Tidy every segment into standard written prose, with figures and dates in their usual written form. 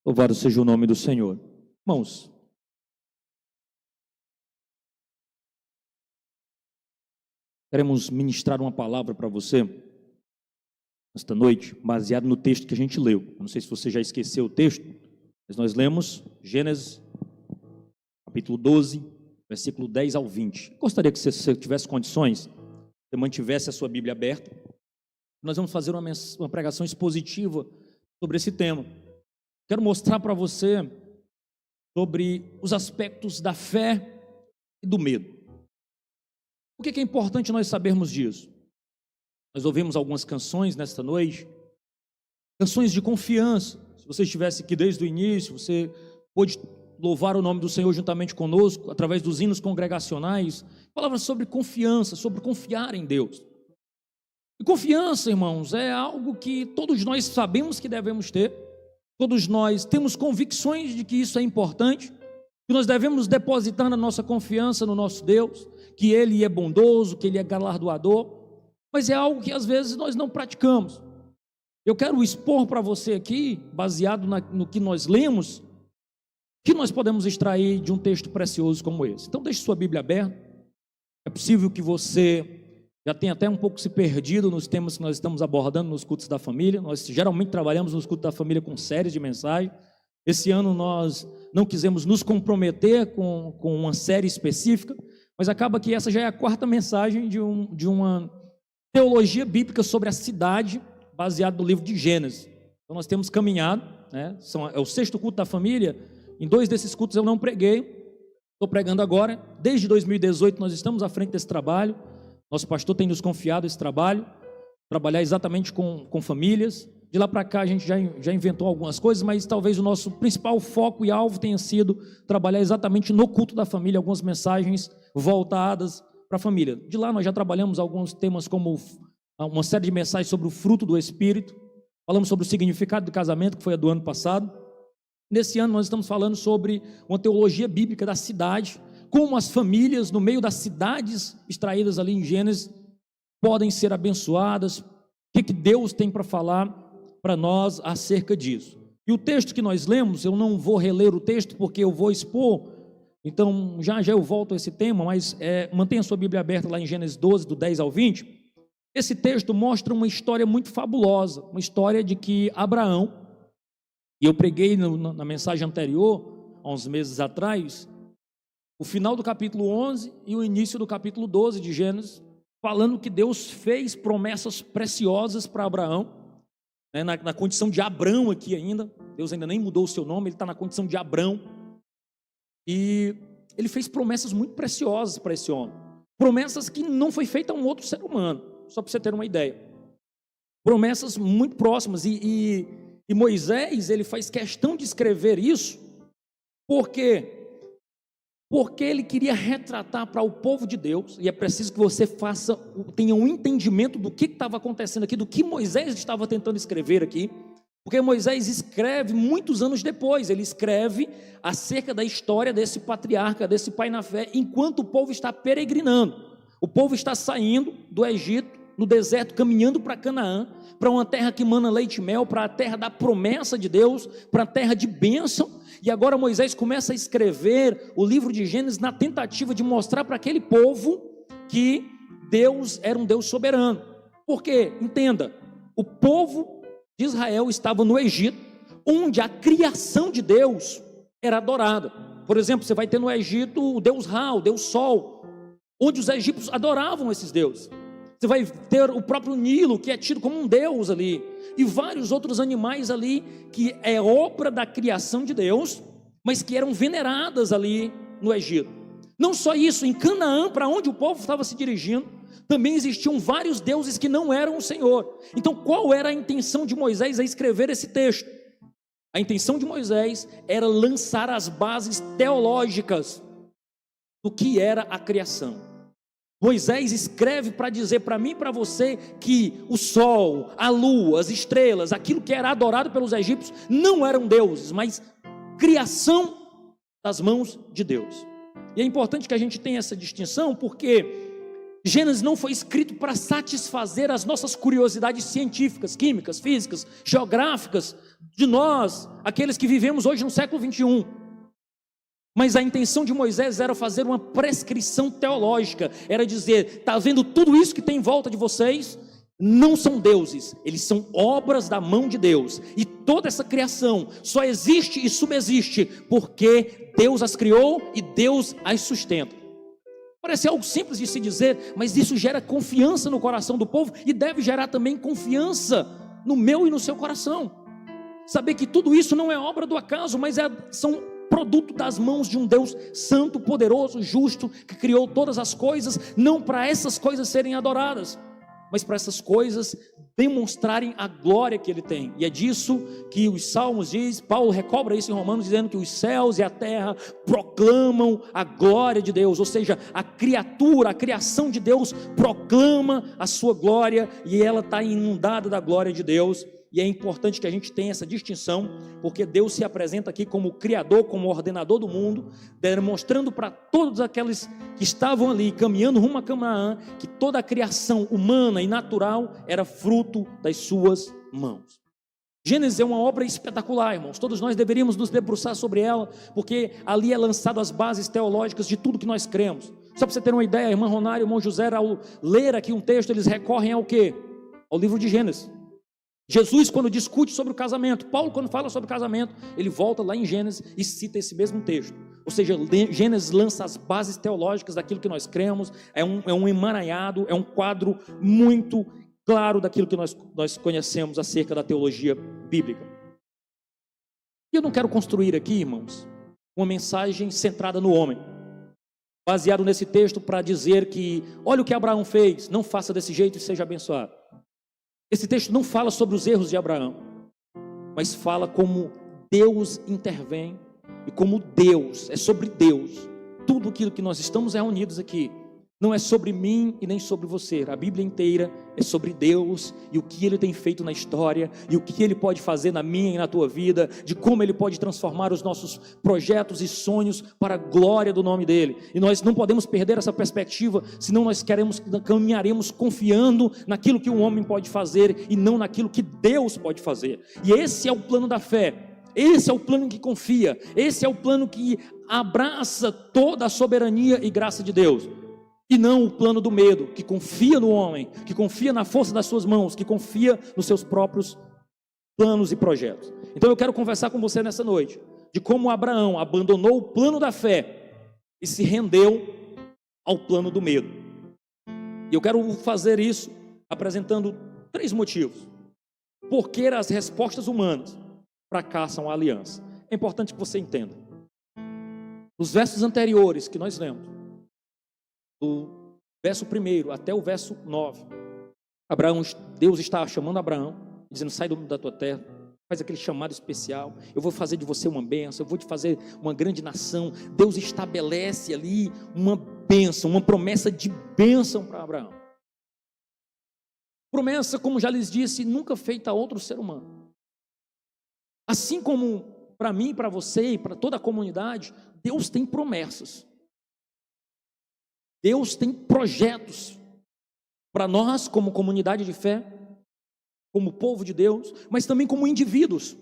Louvado seja o nome do Senhor. Irmãos, queremos ministrar uma palavra para você esta noite, baseado no texto que a gente leu. Eu não sei se você já esqueceu o texto, mas nós lemos Gênesis, capítulo 12, versículo 10 ao 20. Gostaria que você tivesse condições, você mantivesse a sua Bíblia aberta. Nós vamos fazer uma pregação expositiva sobre esse tema. Quero mostrar para você sobre os aspectos da fé e do medo. Por que é importante nós sabermos disso? Nós ouvimos algumas canções nesta noite, canções de confiança. Se você estivesse aqui desde o início, você pôde louvar o nome do Senhor juntamente conosco, através dos hinos congregacionais, palavras sobre confiança, sobre confiar em Deus. E confiança, irmãos, é algo que todos nós sabemos que devemos ter, todos nós temos convicções de que isso é importante, que nós devemos depositar a nossa confiança no nosso Deus, que Ele é bondoso, que Ele é galardoador, mas é algo que às vezes nós não praticamos. Eu quero expor para você aqui, baseado no que nós lemos, o que nós podemos extrair de um texto precioso como esse. Então deixe sua Bíblia aberta. É possível que você já tenha até um pouco se perdido nos temas que nós estamos abordando nos cultos da família. Nós geralmente trabalhamos nos cultos da família com séries de mensagens. Esse ano nós não quisemos nos comprometer com uma série específica, mas acaba que essa já é a quarta mensagem de uma teologia bíblica sobre a cidade, baseado no livro de Gênesis. Então nós temos caminhado, né? É o sexto culto da família. Em 2 desses cultos eu não preguei, estou pregando agora. Desde 2018 nós estamos à frente desse trabalho. Nosso pastor tem nos confiado esse trabalho, trabalhar exatamente com famílias. De lá para cá a gente já inventou algumas coisas, mas talvez o nosso principal foco e alvo tenha sido trabalhar exatamente no culto da família, algumas mensagens voltadas para a família. De lá nós já trabalhamos alguns temas como uma série de mensagens sobre o fruto do Espírito, falamos sobre o significado do casamento, que foi a do ano passado. Nesse ano nós estamos falando sobre uma teologia bíblica da cidade, como as famílias no meio das cidades extraídas ali em Gênesis podem ser abençoadas, o que Deus tem para falar para nós acerca disso. E o texto que nós lemos, eu não vou reler o texto porque eu vou expor, então já eu volto a esse tema, mas mantenha a sua Bíblia aberta lá em Gênesis 12, do 10 ao 20. Esse texto mostra uma história muito fabulosa, uma história de que Abraão, e eu preguei na mensagem anterior, há uns meses atrás, o final do capítulo 11 e o início do capítulo 12 de Gênesis, falando que Deus fez promessas preciosas para Abraão, né, na condição de Abrão aqui ainda. Deus ainda nem mudou o seu nome, ele está na condição de Abrão, e ele fez promessas muito preciosas para esse homem, promessas que não foi feita a um outro ser humano, só para você ter uma ideia, promessas muito próximas, e Moisés, ele faz questão de escrever isso, porque ele queria retratar para o povo de Deus, e é preciso que você tenha um entendimento do que estava acontecendo aqui, do que Moisés estava tentando escrever aqui, porque Moisés escreve muitos anos depois, ele escreve acerca da história desse patriarca, desse pai na fé, enquanto o povo está peregrinando, o povo está saindo do Egito, no deserto, caminhando para Canaã, para uma terra que mana leite e mel, para a terra da promessa de Deus, para a terra de bênção. E agora Moisés começa a escrever o livro de Gênesis na tentativa de mostrar para aquele povo que Deus era um Deus soberano. Porque, entenda, o povo de Israel estava no Egito, onde a criação de Deus era adorada. Por exemplo, você vai ter no Egito o Deus Ra, o Deus Sol, onde os egípcios adoravam esses deuses. Você vai ter o próprio Nilo, que é tido como um deus ali, e vários outros animais ali, que é obra da criação de Deus, mas que eram veneradas ali no Egito. Não só isso, em Canaã, para onde o povo estava se dirigindo, também existiam vários deuses que não eram o Senhor. Então qual era a intenção de Moisés a escrever esse texto? A intenção de Moisés era lançar as bases teológicas do que era a criação. Moisés escreve para dizer para mim e para você que o sol, a lua, as estrelas, aquilo que era adorado pelos egípcios não eram deuses, mas criação das mãos de Deus. E é importante que a gente tenha essa distinção, porque Gênesis não foi escrito para satisfazer as nossas curiosidades científicas, químicas, físicas, geográficas de nós, aqueles que vivemos hoje no século 21. Mas a intenção de Moisés era fazer uma prescrição teológica, era dizer: está vendo tudo isso que tem em volta de vocês? Não são deuses, eles são obras da mão de Deus, e toda essa criação só existe e subsiste porque Deus as criou e Deus as sustenta. Parece algo simples de se dizer, mas isso gera confiança no coração do povo e deve gerar também confiança no meu e no seu coração. Saber que tudo isso não é obra do acaso, mas são produto das mãos de um Deus santo, poderoso, justo, que criou todas as coisas, não para essas coisas serem adoradas, mas para essas coisas demonstrarem a glória que Ele tem. E é disso que os Salmos diz, Paulo recobra isso em Romanos, dizendo que os céus e a terra proclamam a glória de Deus, ou seja, a criatura, a criação de Deus proclama a sua glória, e ela está inundada da glória de Deus. E é importante que a gente tenha essa distinção, porque Deus se apresenta aqui como Criador, como ordenador do mundo, demonstrando para todos aqueles que estavam ali, caminhando rumo a Canaã, que toda a criação humana e natural era fruto das suas mãos. Gênesis é uma obra espetacular, irmãos, todos nós deveríamos nos debruçar sobre ela, porque ali é lançado as bases teológicas de tudo que nós cremos. Só para você ter uma ideia, a irmã Ronário e o irmão José, ao ler aqui um texto, eles recorrem ao quê? Ao livro de Gênesis. Jesus, quando discute sobre o casamento, Paulo, quando fala sobre o casamento, ele volta lá em Gênesis e cita esse mesmo texto. Ou seja, Gênesis lança as bases teológicas daquilo que nós cremos, é um emaranhado, é um quadro muito claro daquilo que nós conhecemos acerca da teologia bíblica. E eu não quero construir aqui, irmãos, uma mensagem centrada no homem, baseado nesse texto para dizer que, olha o que Abraão fez, não faça desse jeito e seja abençoado. Esse texto não fala sobre os erros de Abraão, mas fala como Deus intervém e como Deus, é sobre Deus. Tudo aquilo que nós estamos reunidos aqui não é sobre mim e nem sobre você. A Bíblia inteira é sobre Deus e o que Ele tem feito na história e o que Ele pode fazer na minha e na tua vida, de como Ele pode transformar os nossos projetos e sonhos para a glória do nome dEle. E nós não podemos perder essa perspectiva, senão nós caminharemos confiando naquilo que o homem pode fazer e não naquilo que Deus pode fazer. E esse é o plano da fé, esse é o plano que confia, esse é o plano que abraça toda a soberania e graça de Deus. E não o plano do medo, que confia no homem, que confia na força das suas mãos, que confia nos seus próprios planos e projetos. Então eu quero conversar com você nessa noite, de como Abraão abandonou o plano da fé e se rendeu ao plano do medo. E eu quero fazer isso apresentando 3 motivos. Porque as respostas humanas fracassam a aliança. É importante que você entenda. Nos versos anteriores que nós lemos, do verso 1 até o verso 9, Deus está chamando Abraão, dizendo: sai da tua terra, faz aquele chamado especial, eu vou fazer de você uma bênção, eu vou te fazer uma grande nação. Deus estabelece ali uma bênção, uma promessa de bênção para Abraão. Promessa, como já lhes disse, nunca feita a outro ser humano. Assim como para mim, para você e para toda a comunidade, Deus tem promessas. Deus tem projetos para nós como comunidade de fé, como povo de Deus, mas também como indivíduos.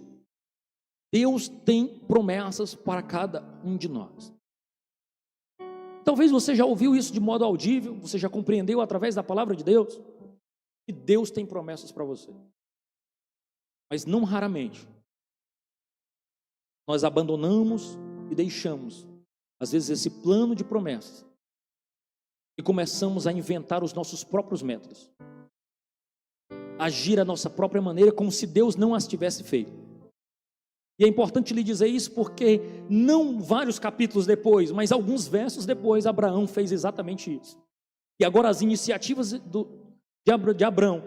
Deus tem promessas para cada um de nós. Talvez você já ouviu isso de modo audível, você já compreendeu através da palavra de Deus, que Deus tem promessas para você. Mas não raramente nós abandonamos e deixamos, às vezes, esse plano de promessas e começamos a inventar os nossos próprios métodos, agir a nossa própria maneira, como se Deus não as tivesse feito. E é importante lhe dizer isso porque não vários capítulos depois, mas alguns versos depois, Abraão fez exatamente isso. E agora as iniciativas de Abraão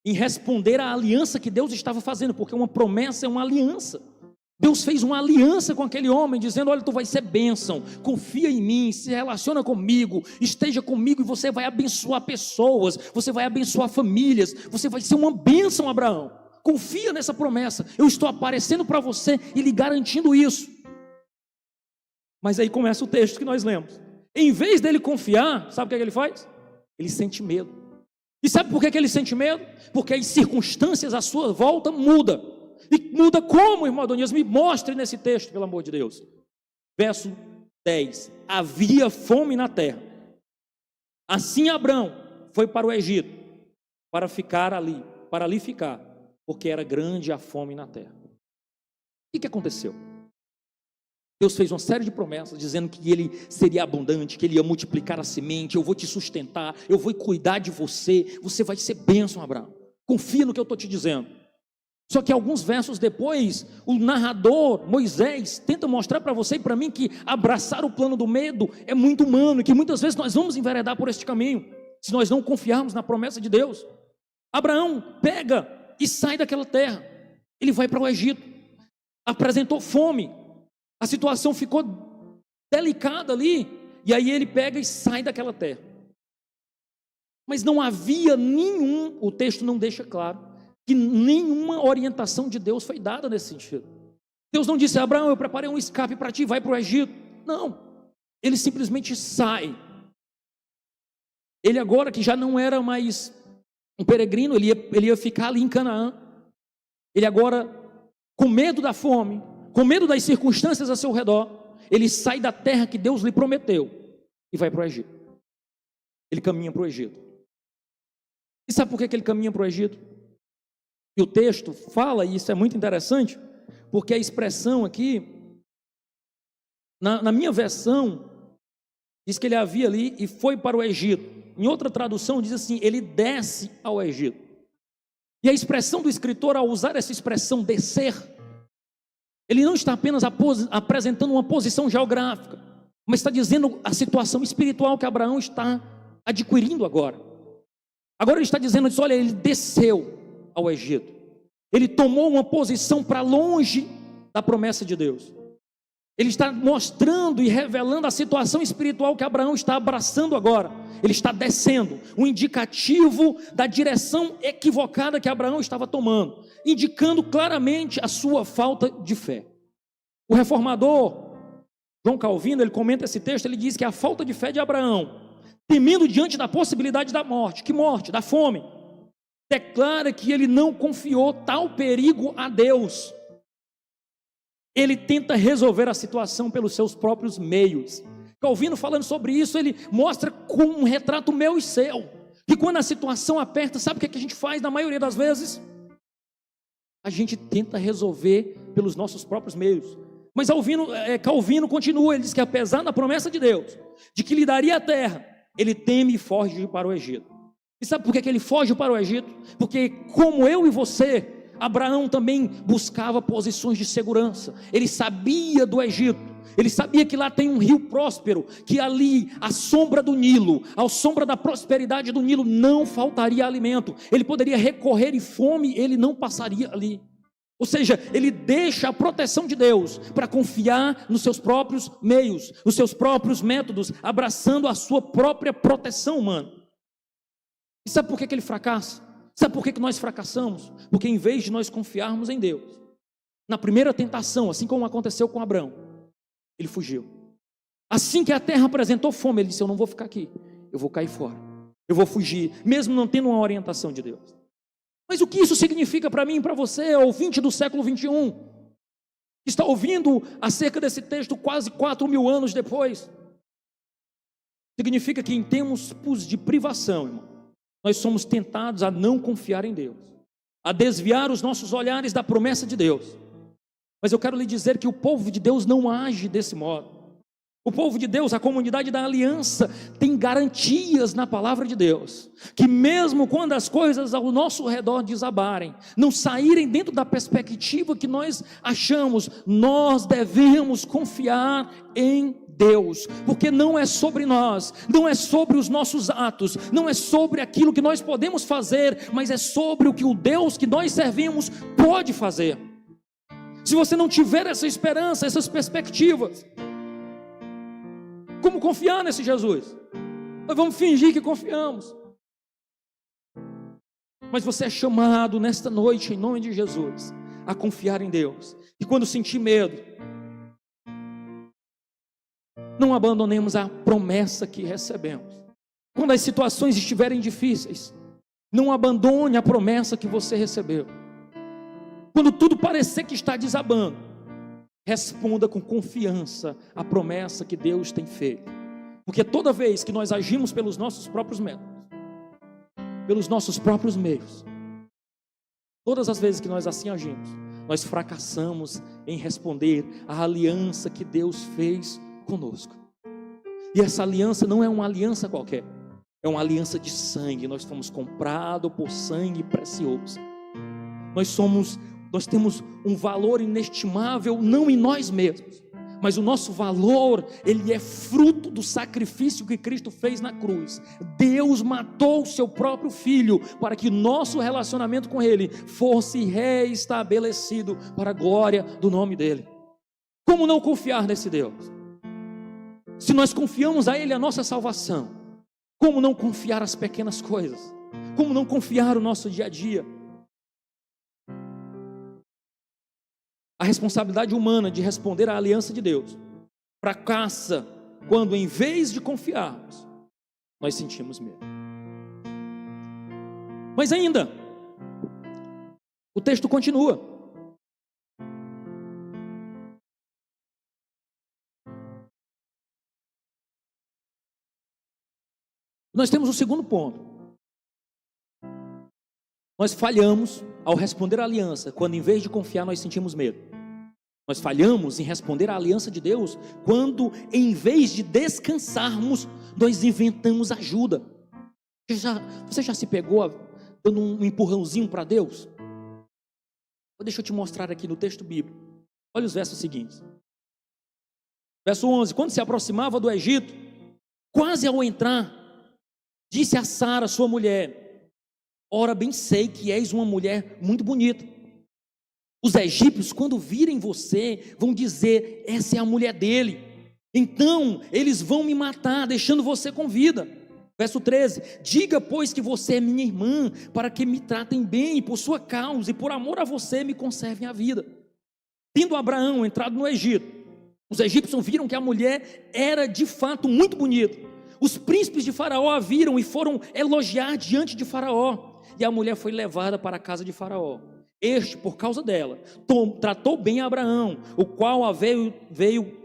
em responder à aliança que Deus estava fazendo, porque uma promessa é uma aliança. Deus fez uma aliança com aquele homem, dizendo: olha, tu vai ser bênção, confia em mim, se relaciona comigo, esteja comigo e você vai abençoar pessoas, você vai abençoar famílias, você vai ser uma bênção, Abraão. Confia nessa promessa, eu estou aparecendo para você e lhe garantindo isso. Mas aí começa o texto que nós lemos. Em vez dele confiar, sabe o que é que ele faz? Ele sente medo. E sabe por que ele sente medo? Porque as circunstâncias à sua volta mudam. E muda como, irmão Adonias? Me mostre nesse texto, pelo amor de Deus. Verso 10. Havia fome na terra. Assim Abrão foi para o Egito, para ali ficar, porque era grande a fome na terra. O que aconteceu? Deus fez uma série de promessas, dizendo que Ele seria abundante, que Ele ia multiplicar a semente, eu vou te sustentar, eu vou cuidar de você, você vai ser bênção, Abraão. Confia no que eu estou te dizendo. Só que alguns versos depois, o narrador, Moisés, tenta mostrar para você e para mim que abraçar o plano do medo é muito humano, e que muitas vezes nós vamos enveredar por este caminho, se nós não confiarmos na promessa de Deus. Abraão pega e sai daquela terra, ele vai para o Egito, apresentou fome, a situação ficou delicada ali, e aí ele pega e sai daquela terra. Mas não havia nenhum, o texto não deixa claro, que nenhuma orientação de Deus foi dada nesse sentido. Deus não disse: Abraão, eu preparei um escape para ti, vai para o Egito. Não, ele simplesmente sai. Ele agora que já não era mais um peregrino, ele ia ficar ali em Canaã. Ele agora, com medo da fome, com medo das circunstâncias a seu redor, ele sai da terra que Deus lhe prometeu e vai para o Egito. Ele caminha para o Egito. E sabe por que ele caminha para o Egito? E o texto fala, e isso é muito interessante, porque a expressão aqui, na minha versão, diz que ele havia ali e foi para o Egito. Em outra tradução diz assim: ele desce ao Egito. E a expressão do escritor, ao usar essa expressão descer, ele não está apenas apresentando uma posição geográfica, mas está dizendo a situação espiritual que Abraão está adquirindo agora. Agora ele está dizendo isso: olha, ele desceu ao Egito, ele tomou uma posição para longe da promessa de Deus. Ele está mostrando e revelando a situação espiritual que Abraão está abraçando agora. Ele está descendo, um indicativo da direção equivocada que Abraão estava tomando, indicando claramente a sua falta de fé. O reformador João Calvino, ele comenta esse texto, ele diz que a falta de fé de Abraão, temendo diante da possibilidade da morte, que morte? Da fome, declara que ele não confiou tal perigo a Deus. Ele tenta resolver a situação pelos seus próprios meios. Calvino, falando sobre isso, ele mostra com um retrato meu e seu, que quando a situação aperta, sabe o que a gente faz na maioria das vezes? A gente tenta resolver pelos nossos próprios meios. Mas Calvino continua, ele diz que apesar da promessa de Deus, de que lhe daria a terra, ele teme e foge para o Egito. E sabe por que ele foge para o Egito? Porque como eu e você, Abraão também buscava posições de segurança. Ele sabia do Egito, ele sabia que lá tem um rio próspero, que ali, à sombra do Nilo, à sombra da prosperidade do Nilo, não faltaria alimento. Ele poderia recorrer e fome, ele não passaria ali. Ou seja, ele deixa a proteção de Deus para confiar nos seus próprios meios, nos seus próprios métodos, abraçando a sua própria proteção humana. E sabe por que ele fracassa? Sabe por que nós fracassamos? Porque em vez de nós confiarmos em Deus, na primeira tentação, assim como aconteceu com Abraão, ele fugiu. Assim que a terra apresentou fome, ele disse: eu não vou ficar aqui, eu vou cair fora, eu vou fugir, mesmo não tendo uma orientação de Deus. Mas o que isso significa para mim e para você, ouvinte do século 21, que está ouvindo acerca desse texto quase 4.000 anos depois? Significa que em tempos de privação, irmão, nós somos tentados a não confiar em Deus, a desviar os nossos olhares da promessa de Deus. Mas eu quero lhe dizer que o povo de Deus não age desse modo. O povo de Deus, a comunidade da aliança, tem garantias na palavra de Deus, que mesmo quando as coisas ao nosso redor desabarem, não saírem dentro da perspectiva que nós achamos, nós devemos confiar em Deus, porque não é sobre nós, não é sobre os nossos atos, não é sobre aquilo que nós podemos fazer, mas é sobre o que o Deus que nós servimos pode fazer. Se você não tiver essa esperança, essas perspectivas, como confiar nesse Jesus? Nós vamos fingir que confiamos. Mas você é chamado nesta noite, em nome de Jesus, a confiar em Deus. E quando sentir medo, não abandonemos a promessa que recebemos. Quando as situações estiverem difíceis, não abandone a promessa que você recebeu. Quando tudo parecer que está desabando, responda com confiança a promessa que Deus tem feito. Porque toda vez que nós agimos pelos nossos próprios métodos, pelos nossos próprios meios, todas as vezes que nós assim agimos, nós fracassamos em responder à aliança que Deus fez conosco. E essa aliança não é uma aliança qualquer, é uma aliança de sangue. Nós fomos comprados por sangue precioso. Nós temos um valor inestimável, não em nós mesmos, mas o nosso valor, ele é fruto do sacrifício que Cristo fez na cruz. Deus matou o seu próprio Filho, para que nosso relacionamento com Ele fosse reestabelecido para a glória do nome dEle. Como não confiar nesse Deus? Se nós confiamos a Ele a nossa salvação, como não confiar as pequenas coisas? Como não confiar o nosso dia a dia? A responsabilidade humana de responder à aliança de Deus fracassa quando, em vez de confiarmos, nós sentimos medo. Mas ainda, o texto continua. Nós temos o segundo ponto. Nós falhamos ao responder à aliança quando, em vez de confiar, nós sentimos medo. Nós falhamos em responder à aliança de Deus quando, em vez de descansarmos, nós inventamos ajuda. Você já se pegou dando um empurrãozinho para Deus? Deixa eu te mostrar aqui no texto bíblico. Olha os versos seguintes. Verso 11: quando se aproximava do Egito, quase ao entrar, disse a Sara, sua mulher: ora, bem sei que és uma mulher muito bonita. Os egípcios, quando virem você, vão dizer: essa é a mulher dele. Então eles vão me matar, deixando você com vida. Verso 13: diga, pois, que você é minha irmã, para que me tratem bem por sua causa, e por amor a você me conservem a vida. Tendo Abraão entrado no Egito, os egípcios viram que a mulher era de fato muito bonita. Os príncipes de Faraó a viram e foram elogiar diante de Faraó. E a mulher foi levada para a casa de Faraó. Este, por causa dela, tratou bem Abraão, o qual veio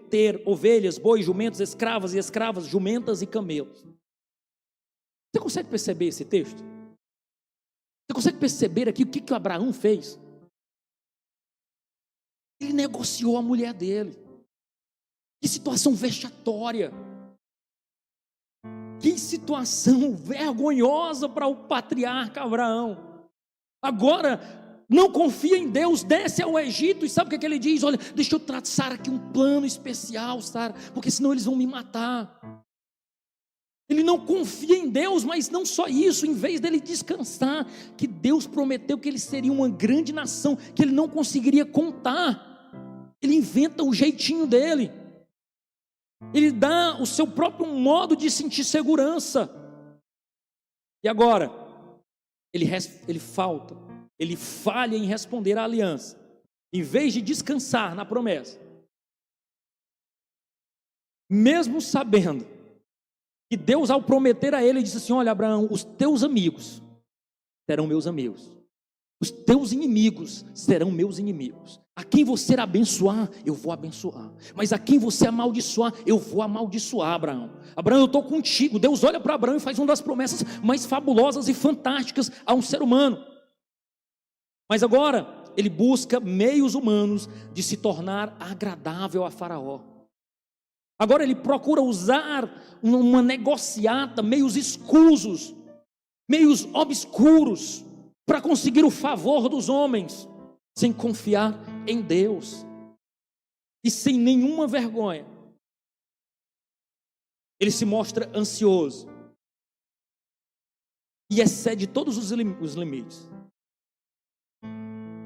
ter ovelhas, bois, jumentos, escravas e escravas, jumentas e camelos. Você consegue perceber esse texto? Você consegue perceber aqui o que Abraão fez? Ele negociou a mulher dele. Que situação vexatória. Que situação vergonhosa para o patriarca Abraão. Agora, não confia em Deus, desce ao Egito, e sabe o que ele diz? Olha, deixa eu traçar aqui um plano especial, Sara, porque senão eles vão me matar. Ele não confia em Deus, mas não só isso, em vez dele descansar, que Deus prometeu que ele seria uma grande nação, que ele não conseguiria contar, ele inventa o jeitinho dele, ele dá o seu próprio modo de sentir segurança, e agora, ele falha em responder à aliança, em vez de descansar na promessa, mesmo sabendo que Deus, ao prometer a ele, disse assim: olha, Abraão, os teus amigos serão meus amigos, os teus inimigos serão meus inimigos. A quem você abençoar, eu vou abençoar, mas a quem você amaldiçoar, eu vou amaldiçoar, Abraão. Abraão, eu estou contigo. Deus olha para Abraão e faz uma das promessas mais fabulosas e fantásticas a um ser humano. Mas agora, ele busca meios humanos de se tornar agradável a Faraó. Agora ele procura usar uma negociata, meios escusos, meios obscuros, para conseguir o favor dos homens, sem confiar em Deus, e sem nenhuma vergonha. Ele se mostra ansioso, e excede todos os limites.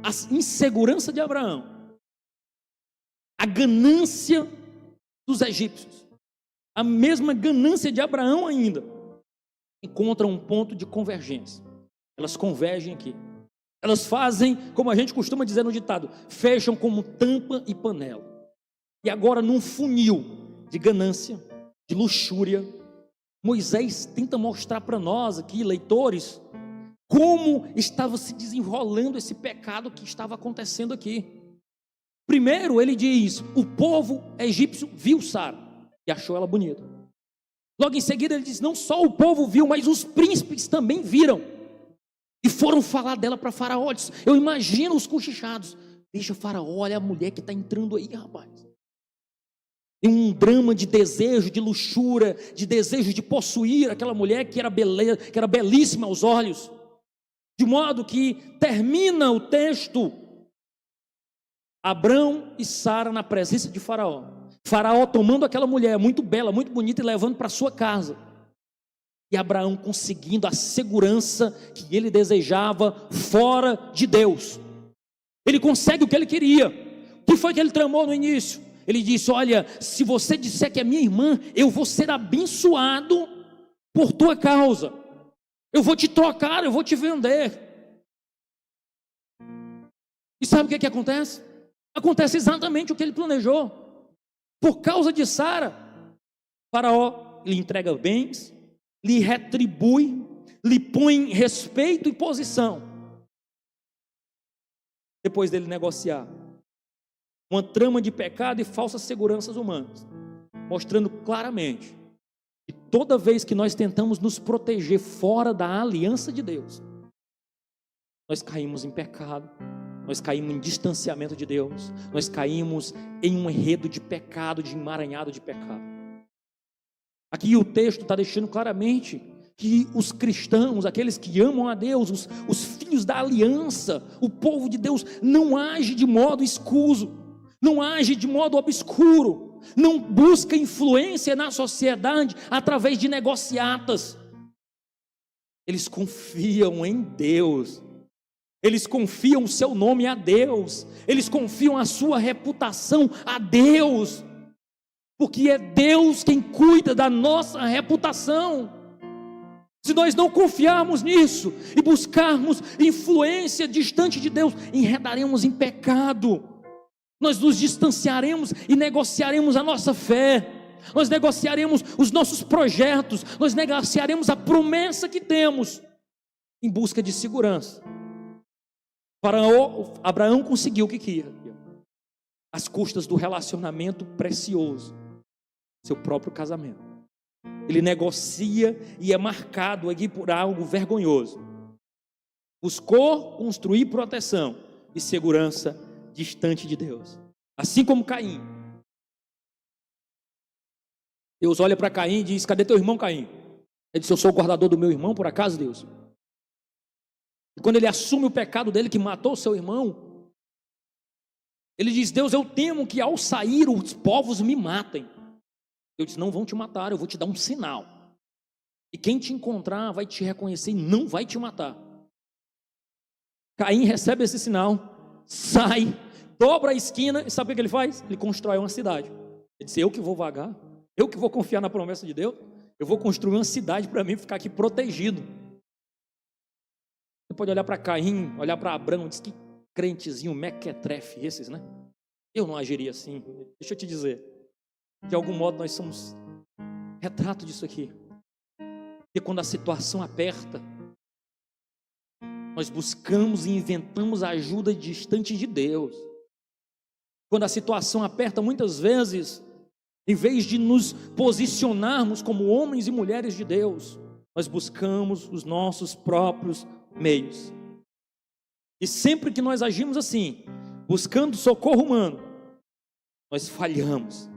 A insegurança de Abraão, a ganância dos egípcios, a mesma ganância de Abraão ainda, encontram um ponto de convergência. Elas convergem aqui. Elas fazem, como a gente costuma dizer no ditado, fecham como tampa e panela. E agora, num funil de ganância, de luxúria, Moisés tenta mostrar para nós aqui, leitores, como estava se desenrolando esse pecado que estava acontecendo aqui. Primeiro ele diz, o povo egípcio viu Sara e achou ela bonita. Logo em seguida ele diz, não só o povo viu, mas os príncipes também viram. E foram falar dela para Faraó. Eu imagino os cochichados. Deixa Faraó, olha a mulher que está entrando aí, rapaz. Tem um drama de desejo, de luxúria, de desejo de possuir aquela mulher que era belíssima aos olhos. De modo que termina o texto, Abrão e Sara na presença de Faraó. Faraó tomando aquela mulher muito bela, muito bonita e levando para sua casa. E Abraão conseguindo a segurança que ele desejava fora de Deus. Ele consegue o que ele queria. O que foi que ele tramou no início? Ele disse, olha, se você disser que é minha irmã, eu vou ser abençoado por tua causa. Eu vou te trocar, eu vou te vender. E sabe o que acontece? Acontece exatamente o que ele planejou. Por causa de Sara, Faraó lhe entrega bens, lhe retribui, lhe põe respeito e posição. Depois dele negociar uma trama de pecado e falsas seguranças humanas, mostrando claramente que toda vez que nós tentamos nos proteger fora da aliança de Deus, nós caímos em pecado, nós caímos em distanciamento de Deus, nós caímos em um enredo de pecado, de emaranhado de pecado. Aqui o texto está deixando claramente que os cristãos, aqueles que amam a Deus, os filhos da aliança, o povo de Deus, não age de modo escuso, não age de modo obscuro, não busca influência na sociedade através de negociatas. Eles confiam em Deus, eles confiam o seu nome a Deus, eles confiam a sua reputação a Deus, porque é Deus quem cuida da nossa reputação. Se nós não confiarmos nisso e buscarmos influência distante de Deus, enredaremos em pecado, nós nos distanciaremos e negociaremos a nossa fé, nós negociaremos os nossos projetos, nós negociaremos a promessa que temos, em busca de segurança. Abraão conseguiu o que queria, às custas do relacionamento precioso, seu próprio casamento. Ele negocia e é marcado aqui por algo vergonhoso. Buscou construir proteção e segurança distante de Deus, assim como Caim. Deus olha para Caim e diz, cadê teu irmão Caim? Ele disse, eu sou o guardador do meu irmão, por acaso, Deus? E quando ele assume o pecado dele, que matou o seu irmão, ele diz, Deus, eu temo que ao sair os povos me matem. Eu disse, não vão te matar, eu vou te dar um sinal, e quem te encontrar vai te reconhecer e não vai te matar. Caim recebe esse sinal, sai, dobra a esquina, e sabe o que ele faz? Ele constrói uma cidade. Ele disse, eu que vou vagar, eu que vou confiar na promessa de Deus, eu vou construir uma cidade para mim ficar aqui protegido. Você pode olhar para Caim, olhar para Abrão, diz que crentezinho mequetrefe esses, né? Eu não agiria assim. Deixa eu te dizer, de algum modo nós somos retrato disso aqui. E quando a situação aperta, nós buscamos e inventamos ajuda distante de Deus. Quando a situação aperta, muitas vezes, em vez de nos posicionarmos como homens e mulheres de Deus, nós buscamos os nossos próprios meios. E sempre que nós agimos assim, buscando socorro humano, nós falhamos,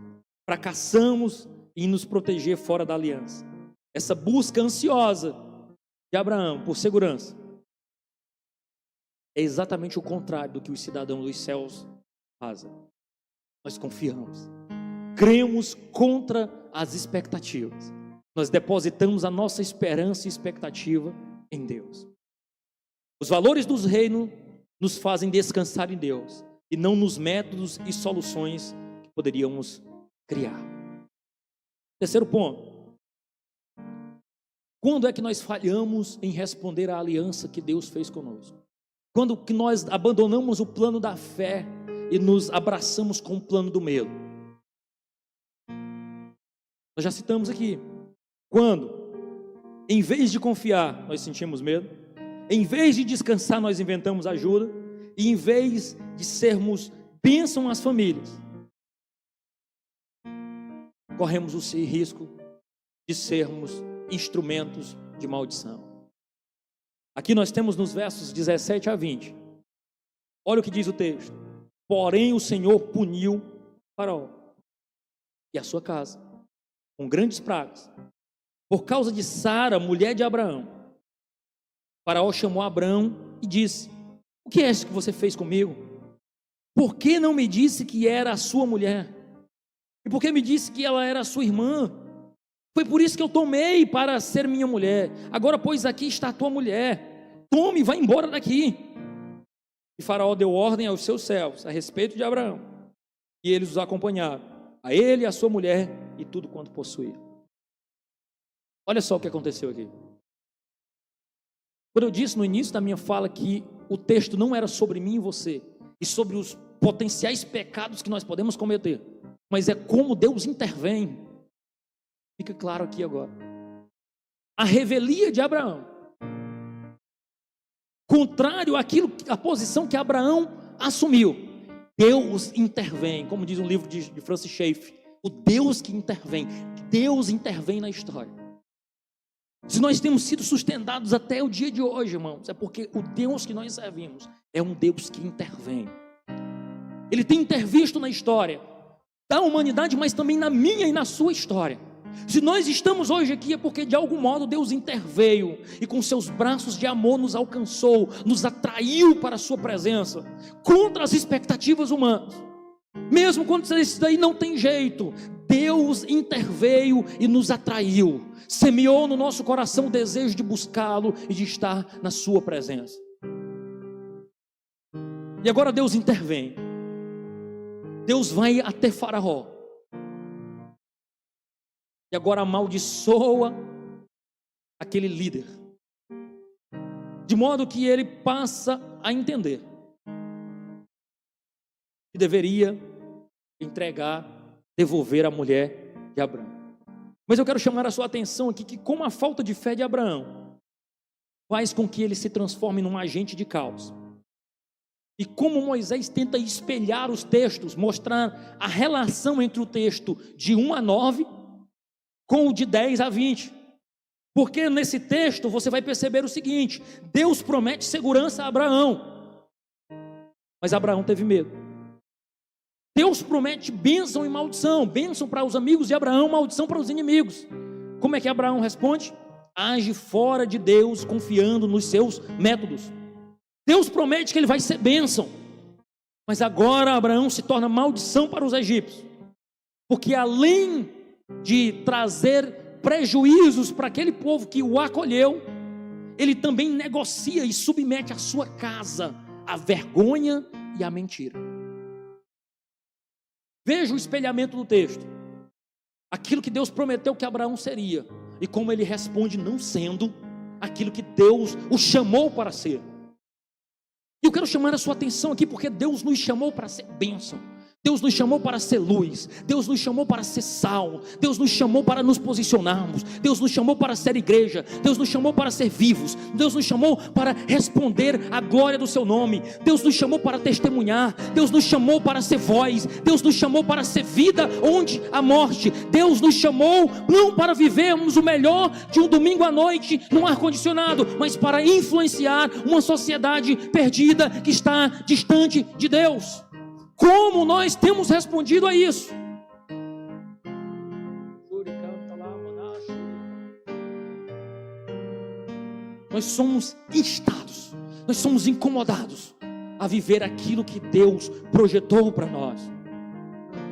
fracassamos em nos proteger fora da aliança. Essa busca ansiosa de Abraão por segurança é exatamente o contrário do que os cidadãos dos céus fazem. Nós confiamos, cremos contra as expectativas, nós depositamos a nossa esperança e expectativa em Deus. Os valores dos reinos nos fazem descansar em Deus e não nos métodos e soluções que poderíamos criar. Terceiro ponto: quando é que nós falhamos em responder à aliança que Deus fez conosco? Quando que nós abandonamos o plano da fé e nos abraçamos com o plano do medo? Nós já citamos aqui. Quando, em vez de confiar, nós sentimos medo. Em vez de descansar, nós inventamos ajuda, e em vez de sermos bênção às famílias, corremos o risco de sermos instrumentos de maldição. Aqui nós temos nos versos 17 a 20, olha o que diz o texto: porém o Senhor puniu Faraó e a sua casa com grandes pragas, por causa de Sara, mulher de Abraão. Faraó chamou Abraão e disse: o que é isso que você fez comigo? Por que não me disse que era a sua mulher? E por que me disse que ela era a sua irmã? Foi por isso que eu tomei para ser minha mulher. Agora, pois, aqui está a tua mulher. Tome, vá embora daqui. E Faraó deu ordem aos seus servos a respeito de Abraão, e eles os acompanharam, a ele, a sua mulher e tudo quanto possuía. Olha só o que aconteceu aqui. Quando eu disse no início da minha fala que o texto não era sobre mim e você, e sobre os potenciais pecados que nós podemos cometer, mas é como Deus intervém, fica claro aqui agora. A revelia de Abraão, contrário àquilo, à posição que Abraão assumiu, Deus intervém, como diz um livro de Francis Schaeffer, o Deus que intervém, Deus intervém na história. Se nós temos sido sustentados até o dia de hoje, irmãos, é porque o Deus que nós servimos é um Deus que intervém. Ele tem intervisto na história da humanidade, mas também na minha e na sua história. Se nós estamos hoje aqui é porque de algum modo Deus interveio e com seus braços de amor nos alcançou, nos atraiu para a sua presença, contra as expectativas humanas. Mesmo quando isso daí não tem jeito, Deus interveio e nos atraiu, semeou no nosso coração o desejo de buscá-lo e de estar na sua presença. E agora Deus intervém. Deus vai até Faraó e agora amaldiçoa aquele líder, de modo que ele passa a entender que deveria entregar, devolver a mulher de Abraão. Mas eu quero chamar a sua atenção aqui que como a falta de fé de Abraão faz com que ele se transforme num agente de caos, e como Moisés tenta espelhar os textos, mostrar a relação entre o texto de 1 a 9 com o de 10 a 20, porque nesse texto você vai perceber o seguinte: Deus promete segurança a Abraão, mas Abraão teve medo. Deus promete bênção e maldição, bênção para os amigos de Abraão, maldição para os inimigos. Como é que Abraão responde? Age fora de Deus, confiando nos seus métodos. Deus promete que ele vai ser bênção, mas agora Abraão se torna maldição para os egípcios, porque além de trazer prejuízos para aquele povo que o acolheu, ele também negocia e submete a sua casa à vergonha e à mentira. Veja o espelhamento do texto, aquilo que Deus prometeu que Abraão seria, e como ele responde não sendo aquilo que Deus o chamou para ser. E eu quero chamar a sua atenção aqui, porque Deus nos chamou para ser bênção, Deus nos chamou para ser luz, Deus nos chamou para ser sal, Deus nos chamou para nos posicionarmos, Deus nos chamou para ser igreja, Deus nos chamou para ser vivos, Deus nos chamou para responder à glória do seu nome, Deus nos chamou para testemunhar, Deus nos chamou para ser voz, Deus nos chamou para ser vida onde há morte, Deus nos chamou não para vivermos o melhor de um domingo à noite num ar-condicionado, mas para influenciar uma sociedade perdida que está distante de Deus. Como nós temos respondido a isso? Nós somos instados, nós somos incomodados a viver aquilo que Deus projetou para nós.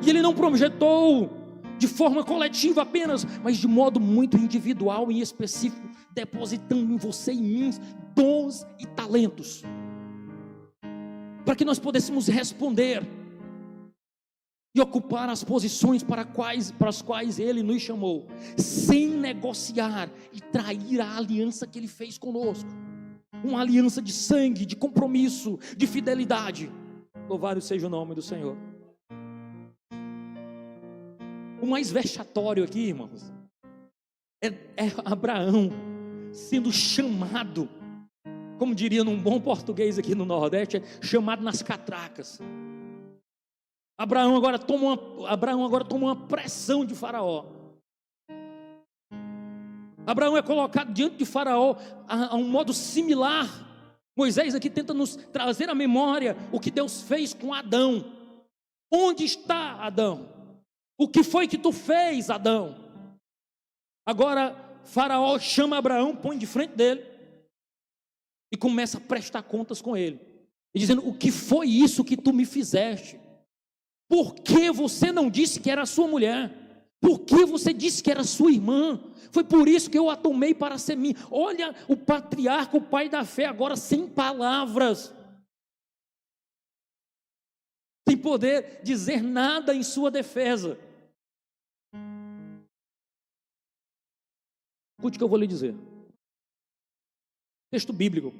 E Ele não projetou de forma coletiva apenas, mas de modo muito individual e específico, depositando em você e em mim dons e talentos, para que nós pudéssemos responder e ocupar as posições para as quais Ele nos chamou, sem negociar e trair a aliança que Ele fez conosco, uma aliança de sangue, de compromisso, de fidelidade. Louvado seja o nome do Senhor. O mais vexatório aqui, irmãos, é Abraão sendo chamado como diria num bom português aqui no Nordeste, é chamado nas catracas. Abraão agora toma uma pressão de Faraó. Abraão é colocado diante de Faraó a um modo similar. Moisés aqui tenta nos trazer à memória o que Deus fez com Adão. Onde está Adão? O que foi que tu fez, Adão? Agora Faraó chama Abraão, põe de frente dele e começa a prestar contas com ele, e dizendo: o que foi isso que tu me fizeste? Por que você não disse que era a sua mulher? Por que você disse que era sua irmã? Foi por isso que eu a tomei para ser minha. Olha o patriarca, o pai da fé, agora sem palavras, sem poder dizer nada em sua defesa. Escute o que eu vou lhe dizer. Texto bíblico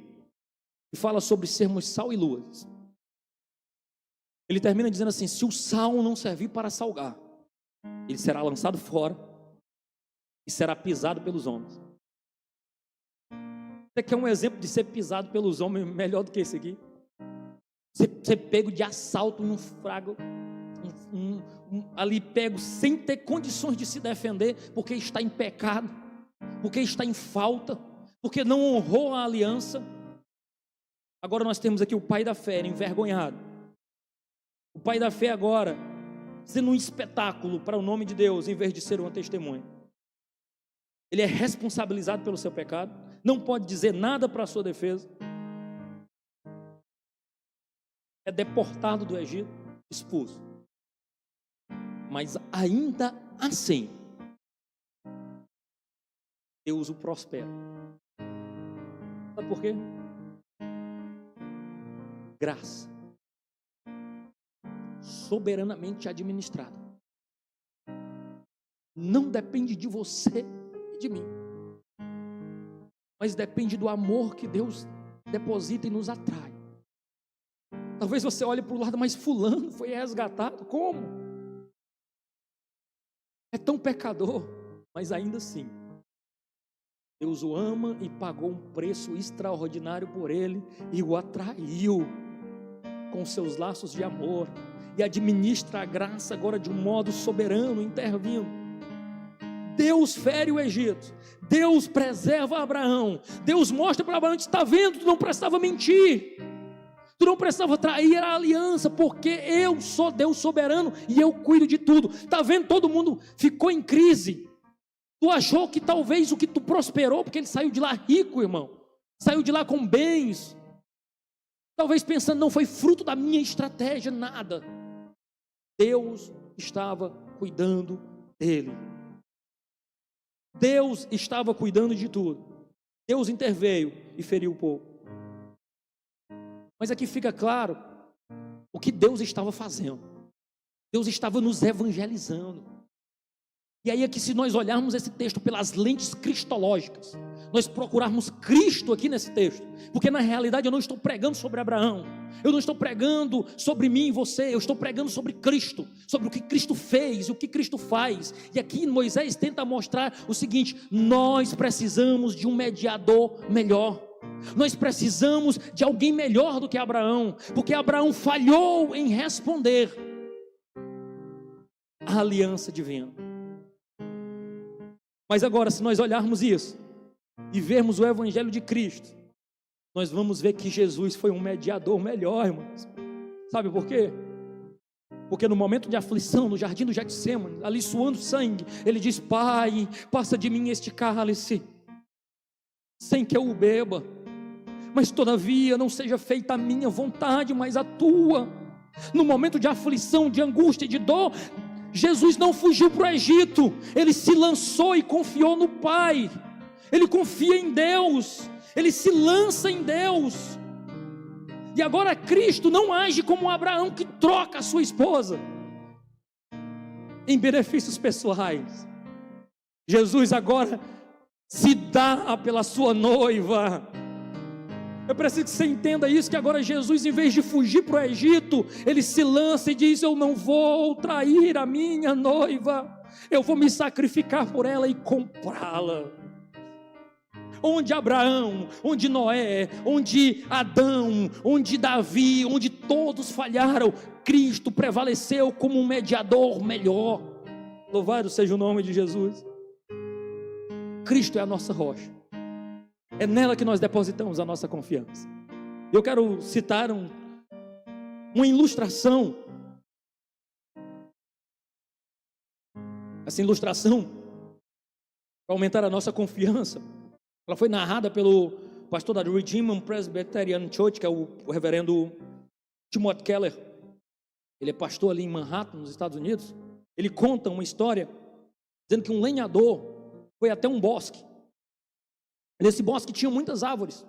que fala sobre sermos sal e luz. Ele termina dizendo assim: se o sal não servir para salgar, ele será lançado fora e será pisado pelos homens. Você quer um exemplo de ser pisado pelos homens melhor do que esse aqui? Ser pego de assalto em um frago, ali pego sem ter condições de se defender, porque está em pecado, porque está em falta, porque não honrou a aliança. Agora nós temos aqui o pai da fé envergonhado. O pai da fé agora sendo um espetáculo para o nome de Deus, em vez de ser uma testemunha. Ele é responsabilizado pelo seu pecado, não pode dizer nada para a sua defesa, é deportado do Egito, expulso. Mas ainda assim, Deus o prospera. Sabe por quê? Graça soberanamente administrada. Não depende de você e de mim, mas depende do amor que Deus deposita e nos atrai. Talvez você olhe para o lado, mas fulano foi resgatado, como? É tão pecador, mas ainda assim Deus o ama e pagou um preço extraordinário por ele e o atraiu com seus laços de amor, e administra a graça agora de um modo soberano, intervindo. Deus fere o Egito, Deus preserva Abraão, Deus mostra para Abraão: está vendo, tu não precisava mentir, tu não precisava trair a aliança, porque eu sou Deus soberano e eu cuido de tudo. Está vendo, todo mundo ficou em crise, tu achou que talvez o que tu prosperou, porque ele saiu de lá rico, irmão, saiu de lá com bens, talvez pensando: não foi fruto da minha estratégia, nada. Deus estava cuidando dele. Deus estava cuidando de tudo. Deus interveio e feriu o povo. Mas aqui fica claro o que Deus estava fazendo. Deus estava nos evangelizando. E aí é que, se nós olharmos esse texto pelas lentes cristológicas, nós procurarmos Cristo aqui nesse texto, porque na realidade eu não estou pregando sobre Abraão, eu não estou pregando sobre mim e você, eu estou pregando sobre Cristo, sobre o que Cristo fez e o que Cristo faz. E aqui Moisés tenta mostrar o seguinte: nós precisamos de um mediador melhor, nós precisamos de alguém melhor do que Abraão, porque Abraão falhou em responder à aliança divina. Mas agora, se nós olharmos isso e vermos o evangelho de Cristo, nós vamos ver que Jesus foi um mediador melhor, irmãos. Sabe por quê? Porque no momento de aflição, no jardim do Getsêmani, ali suando sangue, ele diz: Pai, passa de mim este cálice, sem que eu o beba, mas todavia não seja feita a minha vontade, mas a tua. No momento de aflição, de angústia e de dor, Jesus não fugiu para o Egito, ele se lançou e confiou no Pai. Ele confia em Deus, ele se lança em Deus. E agora Cristo não age como Abraão, que troca a sua esposa em benefícios pessoais. Jesus agora se dá pela sua noiva. Eu preciso que você entenda isso, que agora Jesus, em vez de fugir para o Egito, ele se lança e diz: eu não vou trair a minha noiva, eu vou me sacrificar por ela e comprá-la. onde Abraão, onde Noé, onde Adão, onde Davi, onde todos falharam, Cristo prevaleceu como um mediador melhor. Louvado seja o nome de Jesus. Cristo é a nossa rocha, é nela que nós depositamos a nossa confiança. Eu quero citar uma ilustração. Essa ilustração, para aumentar a nossa confiança, ela foi narrada pelo pastor da Redeemer Presbyterian Church, que é o reverendo Timothy Keller. Ele é pastor ali em Manhattan, nos Estados Unidos. Ele conta uma história dizendo que um lenhador foi até um bosque. Nesse bosque tinha muitas árvores.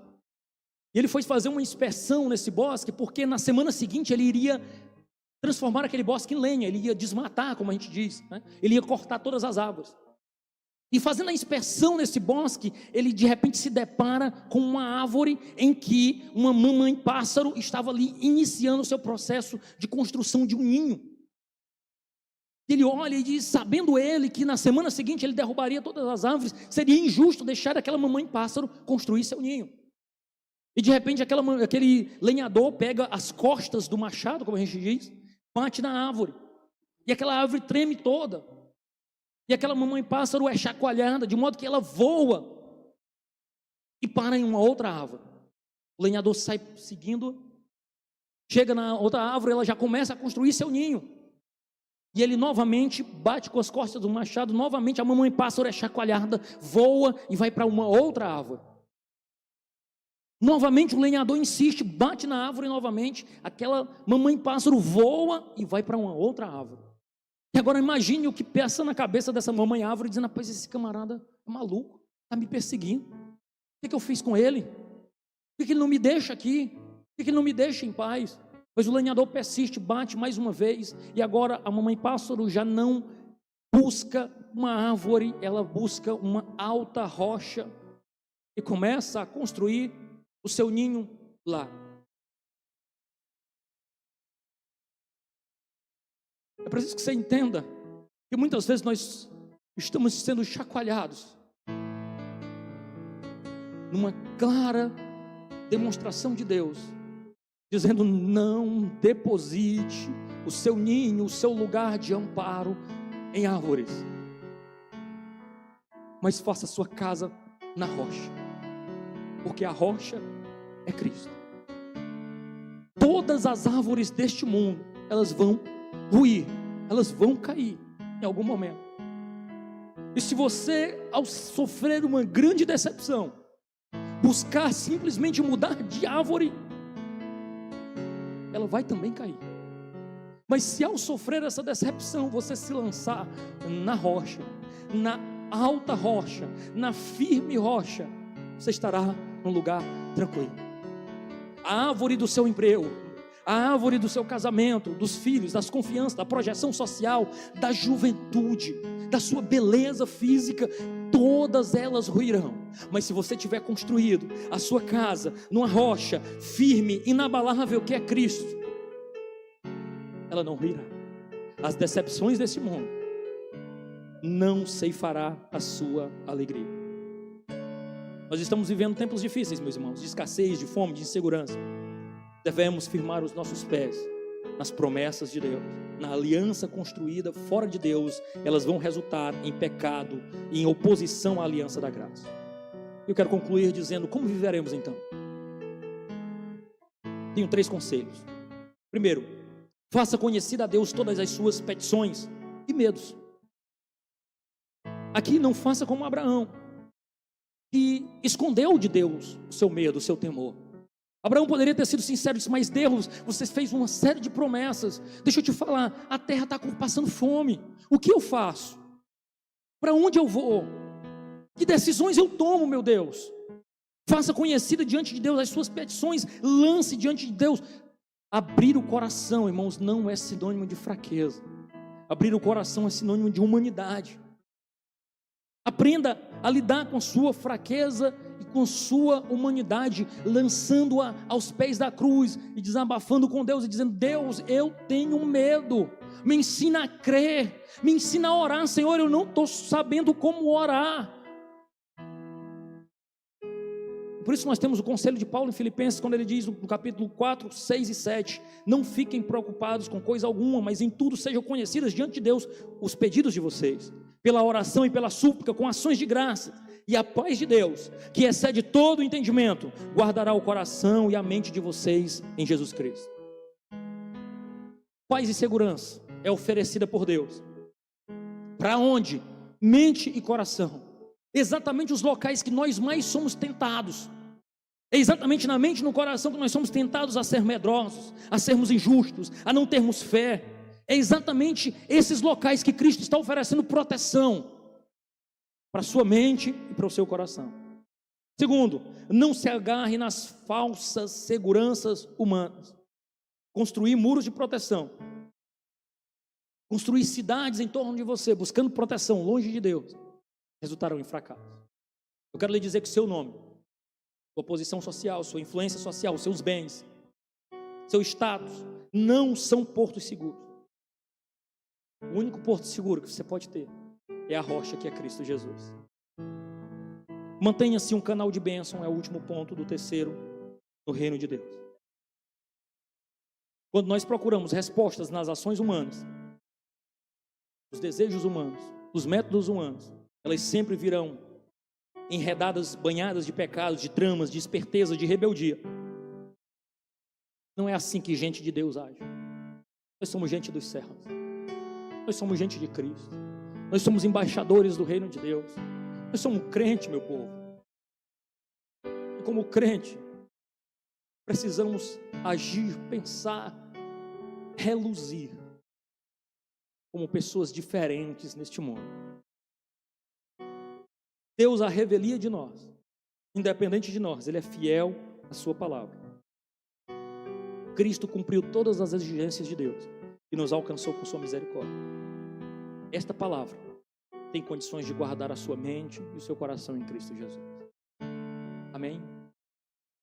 E ele foi fazer uma inspeção nesse bosque, porque na semana seguinte ele iria transformar aquele bosque em lenha, ele ia desmatar, como a gente diz, né? Ele ia cortar todas as árvores. E fazendo a inspeção nesse bosque, ele de repente se depara com uma árvore em que uma mamãe pássaro estava ali iniciando o seu processo de construção de um ninho. Ele olha e diz, sabendo ele que na semana seguinte ele derrubaria todas as árvores, seria injusto deixar aquela mamãe pássaro construir seu ninho. E de repente aquele lenhador pega as costas do machado, como a gente diz, bate na árvore, e aquela árvore treme toda. E aquela mamãe pássaro é chacoalhada, de modo que ela voa e para em uma outra árvore. O lenhador sai seguindo, chega na outra árvore, ela já começa a construir seu ninho. E ele novamente bate com as costas do machado, novamente a mamãe pássaro é chacoalhada, voa e vai para uma outra árvore. Novamente o lenhador insiste, bate na árvore novamente, aquela mamãe pássaro voa e vai para uma outra árvore. E agora imagine o que passa na cabeça dessa mamãe árvore, dizendo, rapaz, esse camarada é maluco, está me perseguindo. O que eu fiz com ele? Por que ele não me deixa aqui? Por que ele não me deixa em paz? Mas o lenhador persiste, bate mais uma vez, e agora a mamãe pássaro já não busca uma árvore, ela busca uma alta rocha, e começa a construir o seu ninho lá. É preciso que você entenda que muitas vezes nós estamos sendo chacoalhados numa clara demonstração de Deus, dizendo, não deposite o seu ninho, o seu lugar de amparo em árvores, mas faça a sua casa na rocha, porque a rocha é Cristo. Todas as árvores deste mundo, elas vão ruir, elas vão cair em algum momento. E se você, ao sofrer uma grande decepção, buscar simplesmente mudar de árvore, ela vai também cair. Mas se ao sofrer essa decepção, você se lançar na rocha, na alta rocha, na firme rocha, você estará num lugar tranquilo. A árvore do seu emprego, a árvore do seu casamento, dos filhos, das confianças, da projeção social, da juventude, da sua beleza física, todas elas ruirão. Mas se você tiver construído a sua casa numa rocha firme, inabalável, que é Cristo, ela não ruirá. As decepções desse mundo não ceifará a sua alegria. Nós estamos vivendo tempos difíceis, meus irmãos, de escassez, de fome, de insegurança. Devemos firmar os nossos pés nas promessas de Deus, na aliança construída fora de Deus. Elas vão resultar em pecado e em oposição à aliança da graça. Eu quero concluir dizendo, como viveremos então? Tenho 3 conselhos. Primeiro, faça conhecida a Deus todas as suas petições e medos. Aqui não faça como Abraão, que escondeu de Deus o seu medo, o seu temor. Abraão poderia ter sido sincero e disse, mas Deus, você fez uma série de promessas, deixa eu te falar, a terra está passando fome, o que eu faço? Para onde eu vou? Que decisões eu tomo, meu Deus? Faça conhecida diante de Deus as suas petições, lance diante de Deus. Abrir o coração, irmãos, não é sinônimo de fraqueza. Abrir o coração é sinônimo de humanidade. Aprenda a lidar com sua fraqueza e com sua humanidade, lançando-a aos pés da cruz e desabafando com Deus e dizendo, Deus, eu tenho medo, me ensina a crer, me ensina a orar, Senhor, eu não estou sabendo como orar. Por isso nós temos o conselho de Paulo em Filipenses, quando ele diz no capítulo 4, 6 e 7, não fiquem preocupados com coisa alguma, mas em tudo sejam conhecidas diante de Deus os pedidos de vocês, pela oração e pela súplica, com ações de graça, e a paz de Deus, que excede todo o entendimento, guardará o coração e a mente de vocês em Jesus Cristo. Paz e segurança é oferecida por Deus. Para onde? Mente e coração. Exatamente os locais que nós mais somos tentados. É exatamente na mente e no coração que nós somos tentados a ser medrosos, a sermos injustos, a não termos fé. É exatamente esses locais que Cristo está oferecendo proteção para a sua mente e para o seu coração. Segundo, não se agarre nas falsas seguranças humanas. Construir muros de proteção, construir cidades em torno de você, buscando proteção longe de Deus, resultarão em fracasso. Eu quero lhe dizer que seu nome, sua posição social, sua influência social, seus bens, seu status, não são portos seguros. O único porto seguro que você pode ter é a rocha que é Cristo Jesus. Mantenha-se um canal de bênção, é o último ponto do terceiro no reino de Deus. Quando nós procuramos respostas nas ações humanas, os desejos humanos, os métodos humanos, elas sempre virão enredadas, banhadas de pecados, de tramas, de esperteza, de rebeldia. Não é assim que gente de Deus age. Nós somos gente dos céus. Nós somos gente de Cristo. Nós somos embaixadores do reino de Deus. Nós somos crente, meu povo. E como crente, precisamos agir, pensar, reluzir como pessoas diferentes neste mundo. Deus, a revelia de nós, independente de nós, Ele é fiel à sua palavra. Cristo cumpriu todas as exigências de Deus e nos alcançou com sua misericórdia. Esta palavra tem condições de guardar a sua mente e o seu coração em Cristo Jesus.